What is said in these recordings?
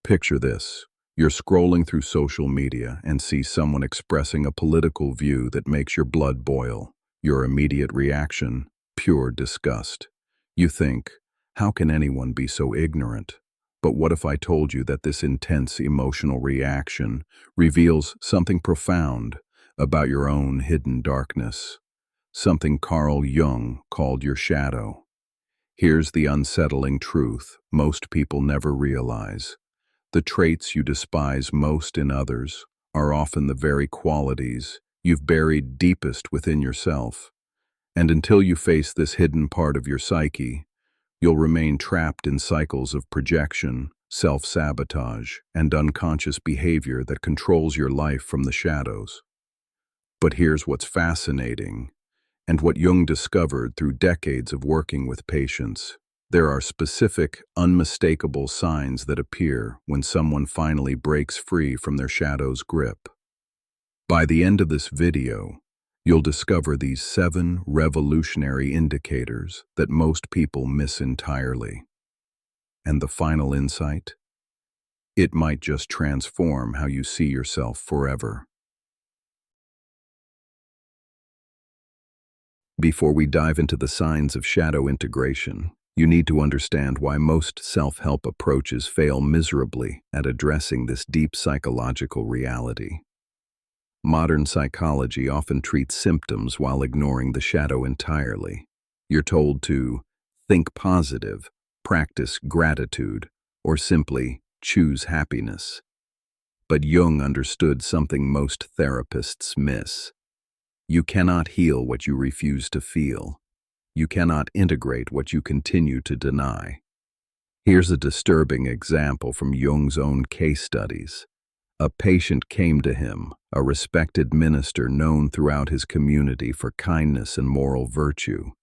Picture this. You're scrolling through social media and see someone expressing a political view that makes your blood boil. Your immediate reaction, pure disgust. You think, how can anyone be so ignorant? But what if I told you that this intense emotional reaction reveals something profound about your own hidden darkness? Something Carl Jung called your shadow. Here's the unsettling truth most people never realize. The traits you despise most in others are often the very qualities you've buried deepest within yourself. And until you face this hidden part of your psyche, you'll remain trapped in cycles of projection, self-sabotage, and unconscious behavior that controls your life from the shadows. But here's what's fascinating, and what Jung discovered through decades of working with patients. There are specific, unmistakable signs that appear when someone finally breaks free from their shadow's grip. By the end of this video, you'll discover these 7 revolutionary indicators that most people miss entirely. And the final insight? It might just transform how you see yourself forever. Before we dive into the signs of shadow integration, you need to understand why most self-help approaches fail miserably at addressing this deep psychological reality. Modern psychology often treats symptoms while ignoring the shadow entirely. You're told to think positive, practice gratitude, or simply choose happiness. But Jung understood something most therapists miss. You cannot heal what you refuse to feel. You cannot integrate what you continue to deny. Here's a disturbing example from Jung's own case studies. A patient came to him, a respected minister known throughout his community for kindness and moral virtue.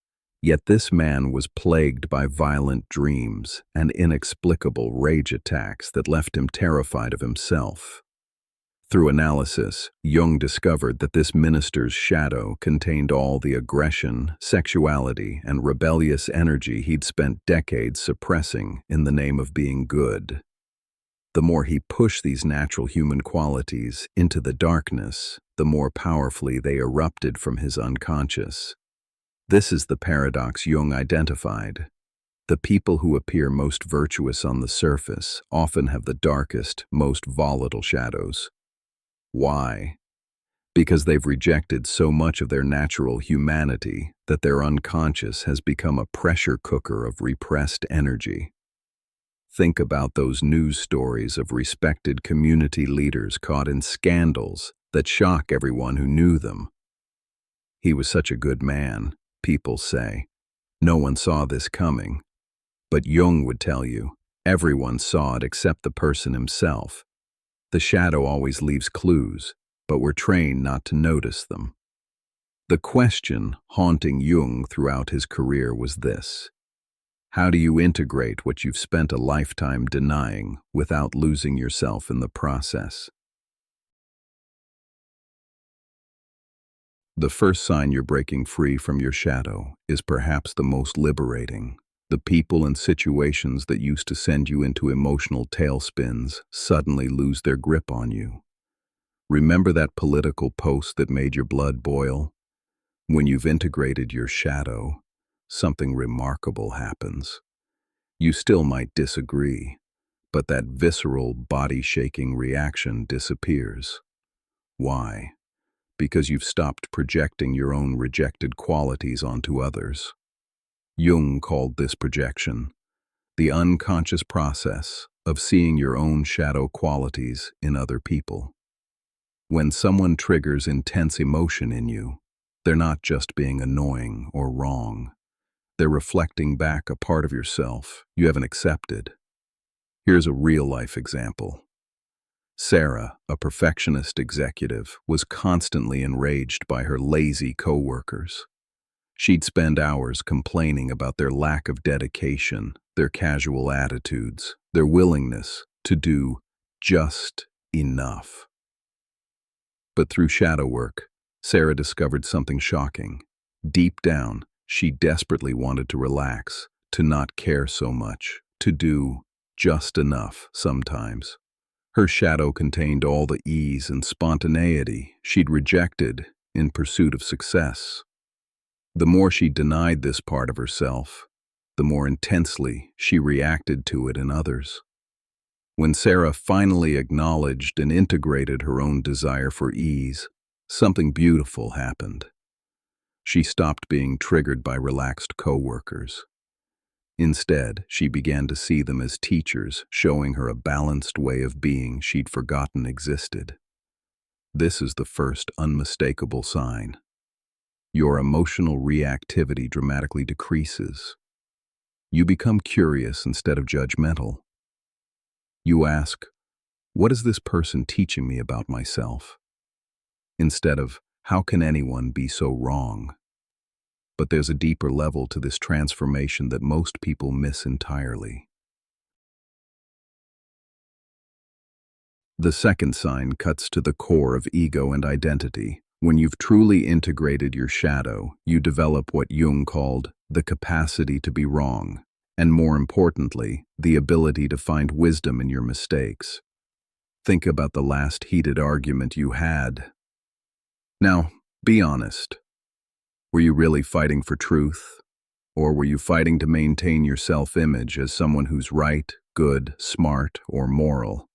Yet this man was plagued by violent dreams and inexplicable rage attacks that left him terrified of himself. Through analysis, Jung discovered that this minister's shadow contained all the aggression, sexuality, and rebellious energy he'd spent decades suppressing in the name of being good. The more he pushed these natural human qualities into the darkness, the more powerfully they erupted from his unconscious. This is the paradox Jung identified. The people who appear most virtuous on the surface often have the darkest, most volatile shadows. Why? Because they've rejected so much of their natural humanity that their unconscious has become a pressure cooker of repressed energy. Think about those news stories of respected community leaders caught in scandals that shock everyone who knew them. He was such a good man, people say. No one saw this coming. But Jung would tell you, everyone saw it except the person himself. The shadow always leaves clues, but we're trained not to notice them. The question haunting Jung throughout his career was this: how do you integrate what you've spent a lifetime denying without losing yourself in the process? The first sign you're breaking free from your shadow is perhaps the most liberating. The people and situations that used to send you into emotional tailspins suddenly lose their grip on you. Remember that political post that made your blood boil? When you've integrated your shadow, something remarkable happens. You still might disagree, but that visceral, body-shaking reaction disappears. Why? Because you've stopped projecting your own rejected qualities onto others. Jung called this projection the unconscious process of seeing your own shadow qualities in other people. When someone triggers intense emotion in you, they're not just being annoying or wrong. They're reflecting back a part of yourself you haven't accepted. Here's a real-life example. Sarah, a perfectionist executive, was constantly enraged by her lazy coworkers. She'd spend hours complaining about their lack of dedication, their casual attitudes, their willingness to do just enough. But through shadow work, Sarah discovered something shocking. Deep down, she desperately wanted to relax, to not care so much, to do just enough sometimes. Her shadow contained all the ease and spontaneity she'd rejected in pursuit of success. The more she denied this part of herself, the more intensely she reacted to it in others. When Sarah finally acknowledged and integrated her own desire for ease, something beautiful happened. She stopped being triggered by relaxed coworkers. Instead, she began to see them as teachers, showing her a balanced way of being she'd forgotten existed. This is the first unmistakable sign. Your emotional reactivity dramatically decreases. You become curious instead of judgmental. You ask, what is this person teaching me about myself? Instead of, how can anyone be so wrong? But there's a deeper level to this transformation that most people miss entirely. The second sign cuts to the core of ego and identity. When you've truly integrated your shadow, you develop what Jung called the capacity to be wrong, and more importantly, the ability to find wisdom in your mistakes. Think about the last heated argument you had. Now, be honest. Were you really fighting for truth? Or were you fighting to maintain your self-image as someone who's right, good, smart, or moral?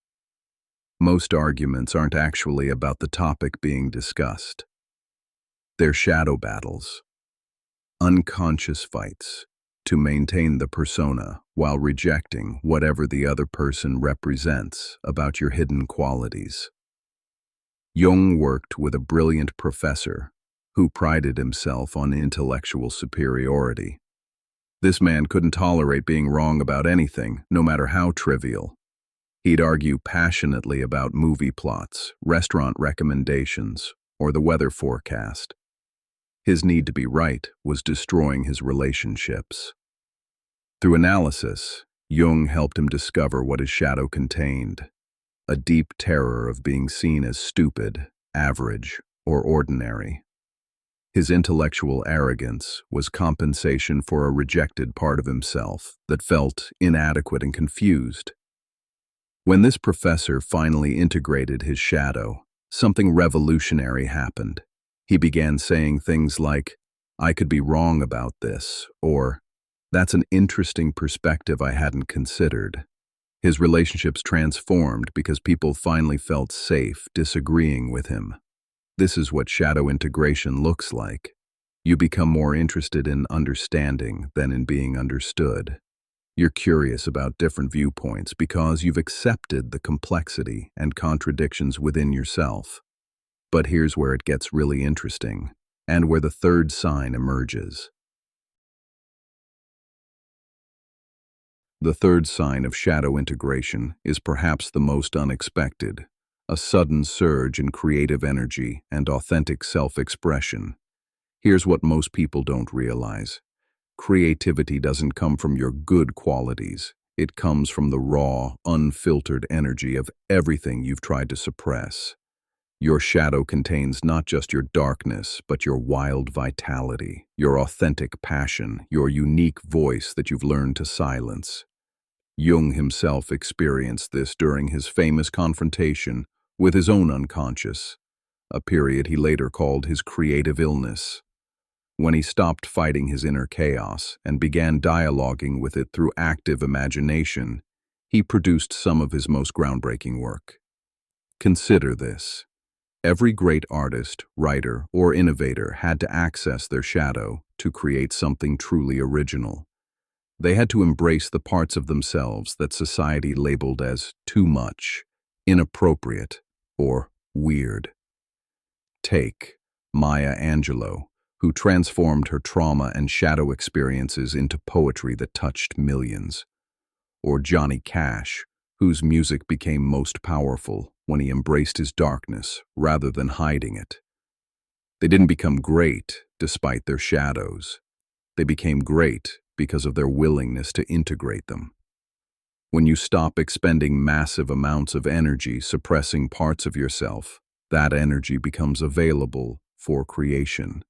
Most arguments aren't actually about the topic being discussed. They're shadow battles, unconscious fights to maintain the persona while rejecting whatever the other person represents about your hidden qualities. Jung worked with a brilliant professor who prided himself on intellectual superiority. This man couldn't tolerate being wrong about anything, no matter how trivial. He'd argue passionately about movie plots, restaurant recommendations, or the weather forecast. His need to be right was destroying his relationships. Through analysis, Jung helped him discover what his shadow contained, a deep terror of being seen as stupid, average, or ordinary. His intellectual arrogance was compensation for a rejected part of himself that felt inadequate and confused. When this professor finally integrated his shadow, something revolutionary happened. He began saying things like, I could be wrong about this, or, that's an interesting perspective I hadn't considered. His relationships transformed because people finally felt safe disagreeing with him. This is what shadow integration looks like. You become more interested in understanding than in being understood. You're curious about different viewpoints because you've accepted the complexity and contradictions within yourself. But here's where it gets really interesting, and where the third sign emerges. The third sign of shadow integration is perhaps the most unexpected, a sudden surge in creative energy and authentic self-expression. Here's what most people don't realize. Creativity doesn't come from your good qualities. It comes from the raw, unfiltered energy of everything you've tried to suppress. Your shadow contains not just your darkness, but your wild vitality, your authentic passion, your unique voice that you've learned to silence. Jung himself experienced this during his famous confrontation with his own unconscious, a period he later called his creative illness. When he stopped fighting his inner chaos and began dialoguing with it through active imagination, he produced some of his most groundbreaking work. Consider this. Every great artist, writer, or innovator had to access their shadow to create something truly original. They had to embrace the parts of themselves that society labeled as too much, inappropriate, or weird. Take Maya Angelou, who transformed her trauma and shadow experiences into poetry that touched millions. Or Johnny Cash, whose music became most powerful when he embraced his darkness rather than hiding it. They didn't become great despite their shadows. They became great because of their willingness to integrate them. When you stop expending massive amounts of energy suppressing parts of yourself, that energy becomes available for creation.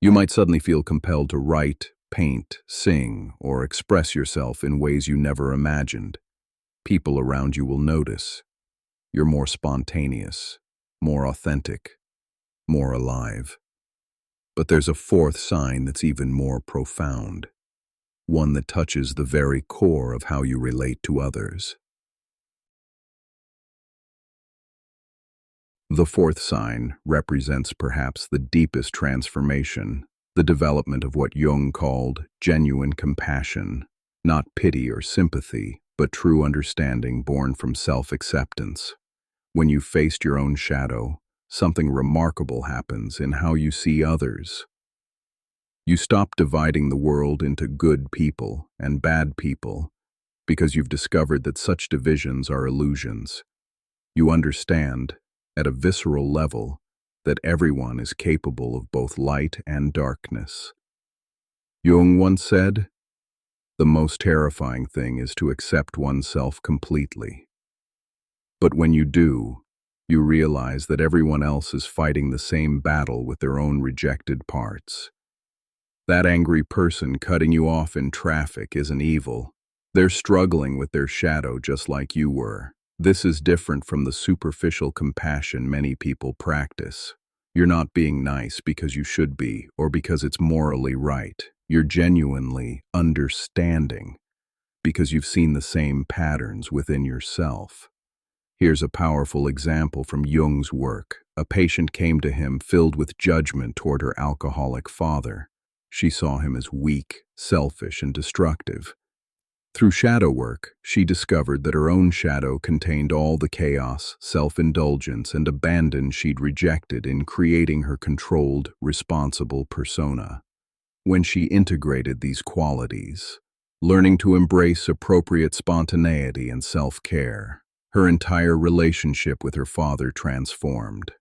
You might suddenly feel compelled to write, paint, sing, or express yourself in ways you never imagined. People around you will notice. You're more spontaneous, more authentic, more alive. But there's a fourth sign that's even more profound, one that touches the very core of how you relate to others. The fourth sign represents perhaps the deepest transformation, the development of what Jung called genuine compassion, not pity or sympathy, but true understanding born from self-acceptance. When you've faced your own shadow, something remarkable happens in how you see others. You stop dividing the world into good people and bad people because you've discovered that such divisions are illusions. You understand, at a visceral level, that everyone is capable of both light and darkness. Jung once said, "The most terrifying thing is to accept oneself completely." But when you do, you realize that everyone else is fighting the same battle with their own rejected parts. That angry person cutting you off in traffic isn't evil. They're struggling with their shadow just like you were. This is different from the superficial compassion many people practice. You're not being nice because you should be, or because it's morally right. You're genuinely understanding because you've seen the same patterns within yourself. Here's a powerful example from Jung's work. A patient came to him filled with judgment toward her alcoholic father. She saw him as weak, selfish, and destructive. Through shadow work, she discovered that her own shadow contained all the chaos, self-indulgence, and abandon she'd rejected in creating her controlled, responsible persona. When she integrated these qualities, learning to embrace appropriate spontaneity and self-care, her entire relationship with her father transformed.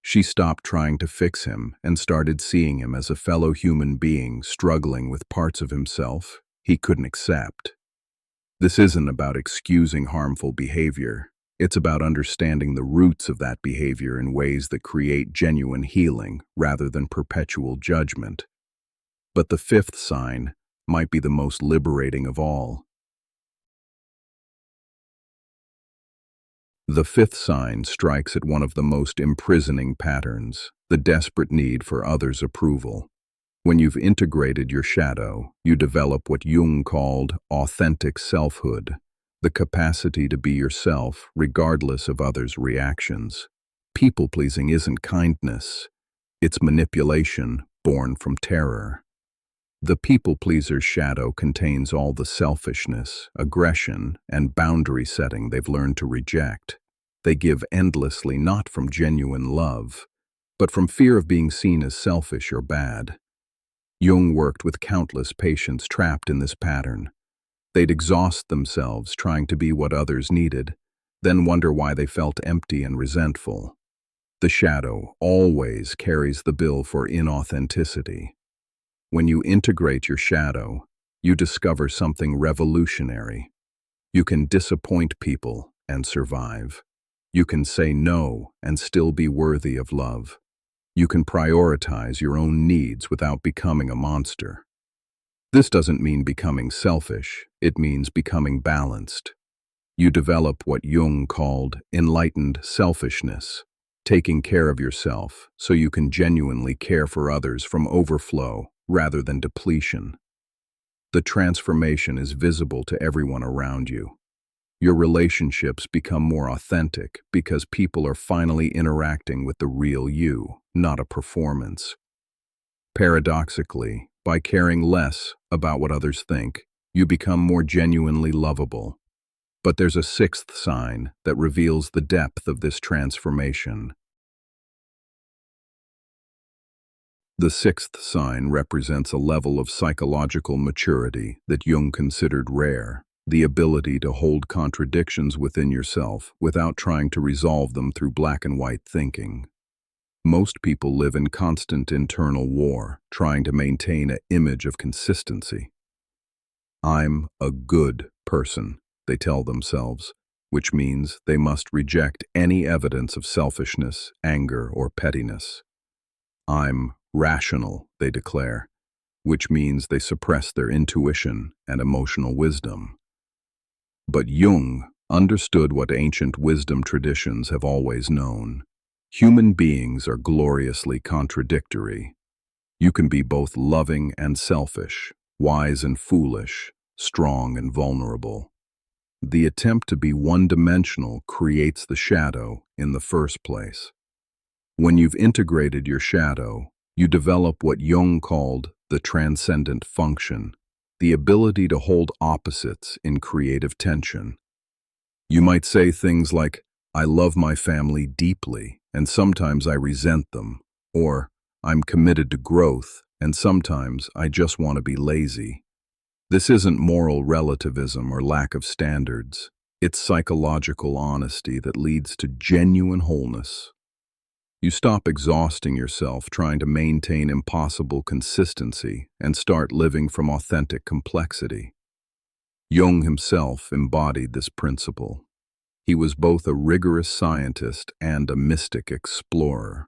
She stopped trying to fix him and started seeing him as a fellow human being struggling with parts of himself he couldn't accept. This isn't about excusing harmful behavior. It's about understanding the roots of that behavior in ways that create genuine healing rather than perpetual judgment. But the fifth sign might be the most liberating of all. The fifth sign strikes at one of the most imprisoning patterns, the desperate need for others' approval. When you've integrated your shadow, you develop what Jung called authentic selfhood, the capacity to be yourself regardless of others' reactions. People-pleasing isn't kindness, it's manipulation born from terror. The people-pleaser's shadow contains all the selfishness, aggression, and boundary setting they've learned to reject. They give endlessly not from genuine love, but from fear of being seen as selfish or bad. Jung worked with countless patients trapped in this pattern. They'd exhaust themselves trying to be what others needed, then wonder why they felt empty and resentful. The shadow always carries the bill for inauthenticity. When you integrate your shadow, you discover something revolutionary. You can disappoint people and survive. You can say no and still be worthy of love. You can prioritize your own needs without becoming a monster. This doesn't mean becoming selfish, it means becoming balanced. You develop what Jung called enlightened selfishness, taking care of yourself so you can genuinely care for others from overflow rather than depletion. The transformation is visible to everyone around you. Your relationships become more authentic because people are finally interacting with the real you, not a performance. Paradoxically, by caring less about what others think, you become more genuinely lovable. But there's a sixth sign that reveals the depth of this transformation. The sixth sign represents a level of psychological maturity that Jung considered rare, the ability to hold contradictions within yourself without trying to resolve them through black and white thinking. Most people live in constant internal war, trying to maintain an image of consistency. "I'm a good person," they tell themselves, which means they must reject any evidence of selfishness, anger, or pettiness. "I'm rational," they declare, which means they suppress their intuition and emotional wisdom. But Jung understood what ancient wisdom traditions have always known. Human beings are gloriously contradictory. You can be both loving and selfish, wise and foolish, strong and vulnerable. The attempt to be one-dimensional creates the shadow in the first place. When you've integrated your shadow, you develop what Jung called the transcendent function, the ability to hold opposites in creative tension. You might say things like, "I love my family deeply, and sometimes I resent them," or "I'm committed to growth, and sometimes I just want to be lazy." This isn't moral relativism or lack of standards. It's psychological honesty that leads to genuine wholeness. You stop exhausting yourself trying to maintain impossible consistency and start living from authentic complexity. Jung himself embodied this principle. He was both a rigorous scientist and a mystic explorer.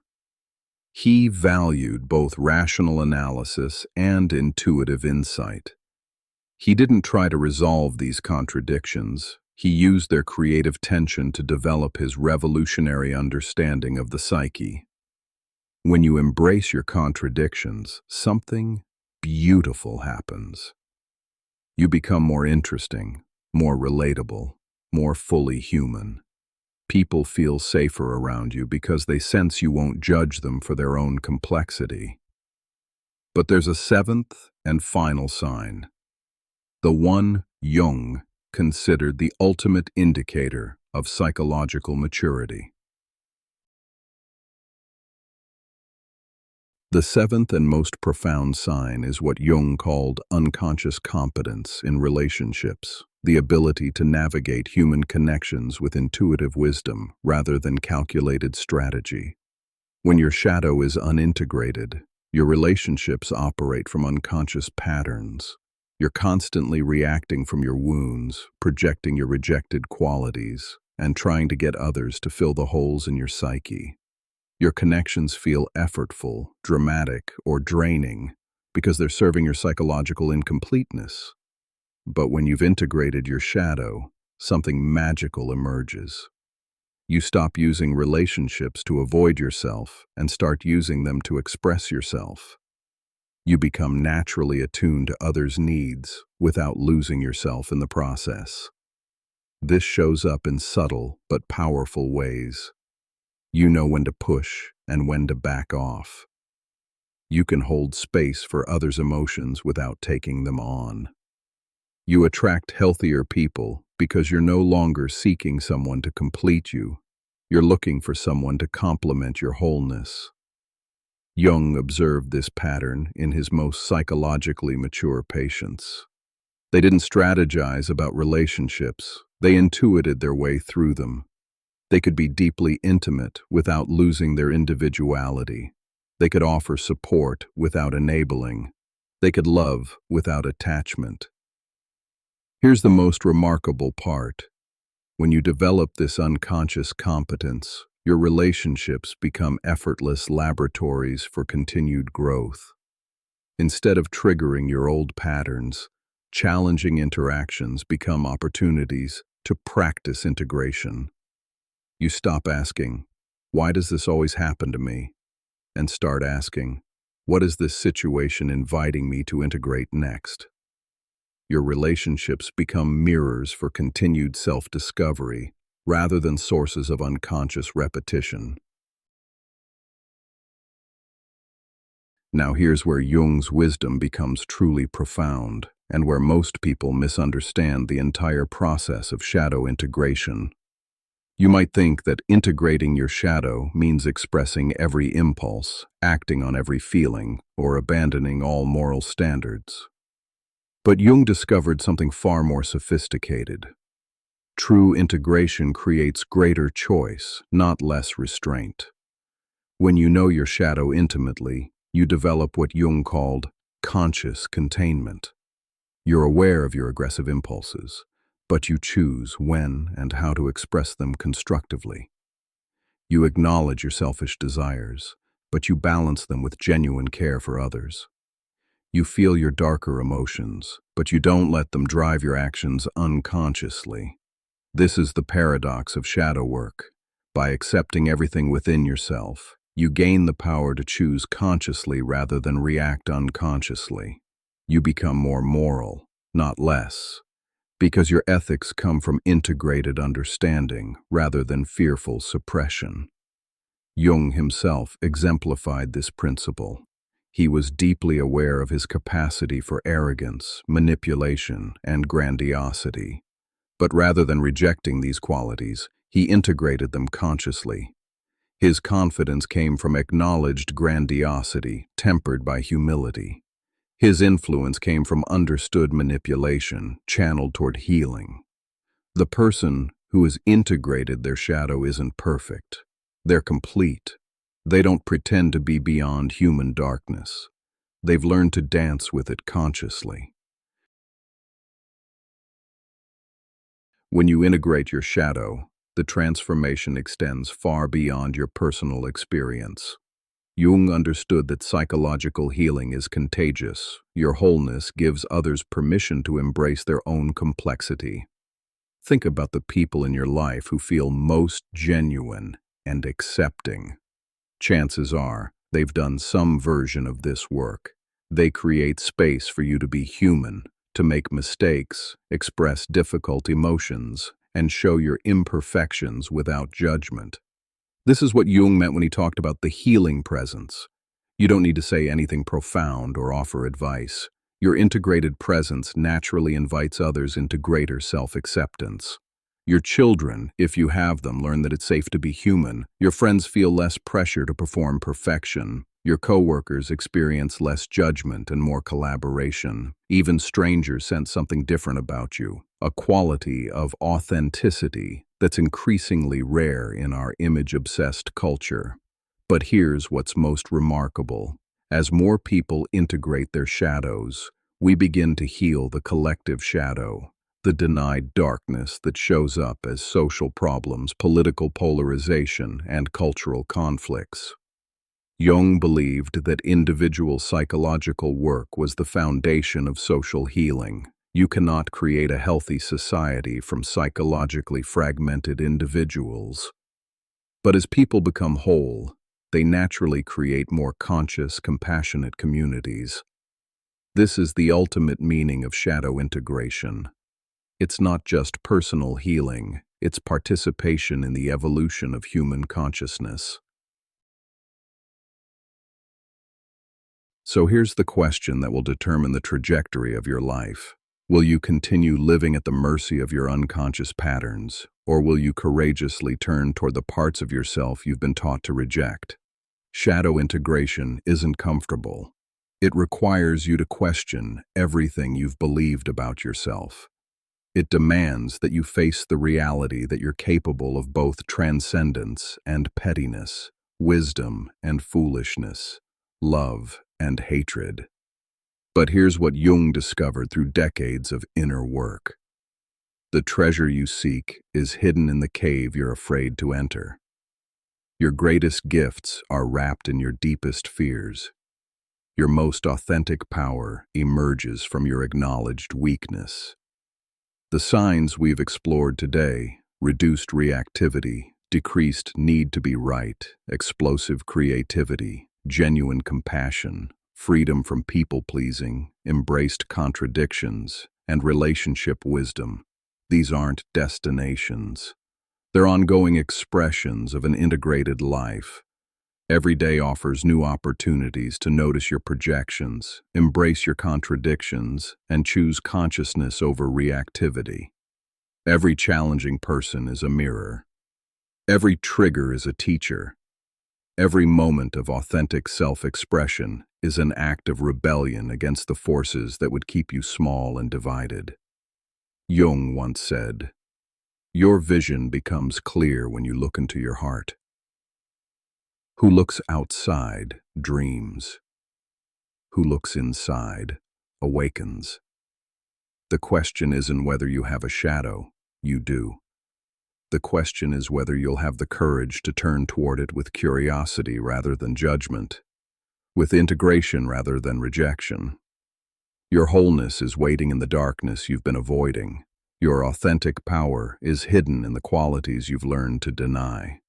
He valued both rational analysis and intuitive insight. He didn't try to resolve these contradictions. He used their creative tension to develop his revolutionary understanding of the psyche. When you embrace your contradictions, something beautiful happens. You become more interesting, more relatable, more fully human. People feel safer around you because they sense you won't judge them for their own complexity. But there's a seventh and final sign, the one Jung considered the ultimate indicator of psychological maturity. The seventh and most profound sign is what Jung called unconscious competence in relationships, the ability to navigate human connections with intuitive wisdom rather than calculated strategy. When your shadow is unintegrated, your relationships operate from unconscious patterns. You're constantly reacting from your wounds, projecting your rejected qualities, and trying to get others to fill the holes in your psyche. Your connections feel effortful, dramatic, or draining because they're serving your psychological incompleteness. But when you've integrated your shadow, something magical emerges. You stop using relationships to avoid yourself and start using them to express yourself. You become naturally attuned to others' needs without losing yourself in the process. This shows up in subtle but powerful ways. You know when to push and when to back off. You can hold space for others' emotions without taking them on. You attract healthier people because you're no longer seeking someone to complete you. You're looking for someone to complement your wholeness. Jung observed this pattern in his most psychologically mature patients. They didn't strategize about relationships. They intuited their way through them. They could be deeply intimate without losing their individuality. They could offer support without enabling. They could love without attachment. Here's the most remarkable part. When you develop this unconscious competence, your relationships become effortless laboratories for continued growth. Instead of triggering your old patterns, challenging interactions become opportunities to practice integration. You stop asking, "Why does this always happen to me?" and start asking, "What is this situation inviting me to integrate next?" Your relationships become mirrors for continued self-discovery rather than sources of unconscious repetition. Now here's where Jung's wisdom becomes truly profound, and where most people misunderstand the entire process of shadow integration. You might think that integrating your shadow means expressing every impulse, acting on every feeling, or abandoning all moral standards. But Jung discovered something far more sophisticated. True integration creates greater choice, not less restraint. When you know your shadow intimately, you develop what Jung called conscious containment. You're aware of your aggressive impulses, but you choose when and how to express them constructively. You acknowledge your selfish desires, but you balance them with genuine care for others. You feel your darker emotions, but you don't let them drive your actions unconsciously. This is the paradox of shadow work. By accepting everything within yourself, you gain the power to choose consciously rather than react unconsciously. You become more moral, not less, because your ethics come from integrated understanding rather than fearful suppression. Jung himself exemplified this principle. He was deeply aware of his capacity for arrogance, manipulation, and grandiosity. But rather than rejecting these qualities, he integrated them consciously. His confidence came from acknowledged grandiosity, tempered by humility. His influence came from understood manipulation, channeled toward healing. The person who has integrated their shadow isn't perfect. They're complete. They don't pretend to be beyond human darkness. They've learned to dance with it consciously. When you integrate your shadow, the transformation extends far beyond your personal experience. Jung understood that psychological healing is contagious. Your wholeness gives others permission to embrace their own complexity. Think about the people in your life who feel most genuine and accepting. Chances are they've done some version of this work. They create space for you to be human, to make mistakes, express difficult emotions, and show your imperfections without judgment. This is what Jung meant when he talked about the healing presence. You don't need to say anything profound or offer advice. Your integrated presence naturally invites others into greater self-acceptance. Your children, if you have them, learn that it's safe to be human. Your friends feel less pressure to perform perfection. Your coworkers experience less judgment and more collaboration. Even strangers sense something different about you, a quality of authenticity that's increasingly rare in our image-obsessed culture. But here's what's most remarkable. As more people integrate their shadows, we begin to heal the collective shadow, the denied darkness that shows up as social problems, political polarization, and cultural conflicts. Jung believed that individual psychological work was the foundation of social healing. You cannot create a healthy society from psychologically fragmented individuals. But as people become whole, they naturally create more conscious, compassionate communities. This is the ultimate meaning of shadow integration. It's not just personal healing, it's participation in the evolution of human consciousness. So here's the question that will determine the trajectory of your life. Will you continue living at the mercy of your unconscious patterns, or will you courageously turn toward the parts of yourself you've been taught to reject? Shadow integration isn't comfortable. It requires you to question everything you've believed about yourself. It demands that you face the reality that you're capable of both transcendence and pettiness, wisdom and foolishness, love and hatred. But here's what Jung discovered through decades of inner work. The treasure you seek is hidden in the cave you're afraid to enter. Your greatest gifts are wrapped in your deepest fears. Your most authentic power emerges from your acknowledged weakness. The signs we've explored today, reduced reactivity, decreased need to be right, explosive creativity, genuine compassion, freedom from people-pleasing, embraced contradictions, and relationship wisdom. These aren't destinations. They're ongoing expressions of an integrated life. Every day offers new opportunities to notice your projections, embrace your contradictions, and choose consciousness over reactivity. Every challenging person is a mirror. Every trigger is a teacher. Every moment of authentic self-expression is an act of rebellion against the forces that would keep you small and divided. Jung once said, "Your vision becomes clear when you look into your heart. Who looks outside dreams. Who looks inside awakens." The question isn't whether you have a shadow, you do. The question is whether you'll have the courage to turn toward it with curiosity rather than judgment, with integration rather than rejection. Your wholeness is waiting in the darkness you've been avoiding. Your authentic power is hidden in the qualities you've learned to deny.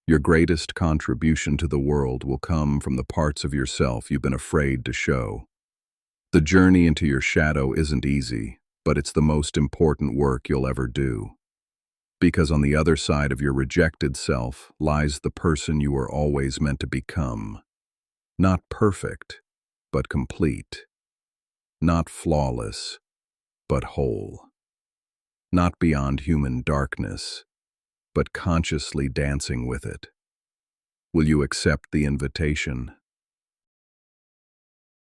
Your greatest contribution to the world will come from the parts of yourself you've been afraid to show. The journey into your shadow isn't easy, but it's the most important work you'll ever do. Because on the other side of your rejected self lies the person you were always meant to become. Not perfect, but complete. Not flawless, but whole. Not beyond human darkness, but consciously dancing with it. Will you accept the invitation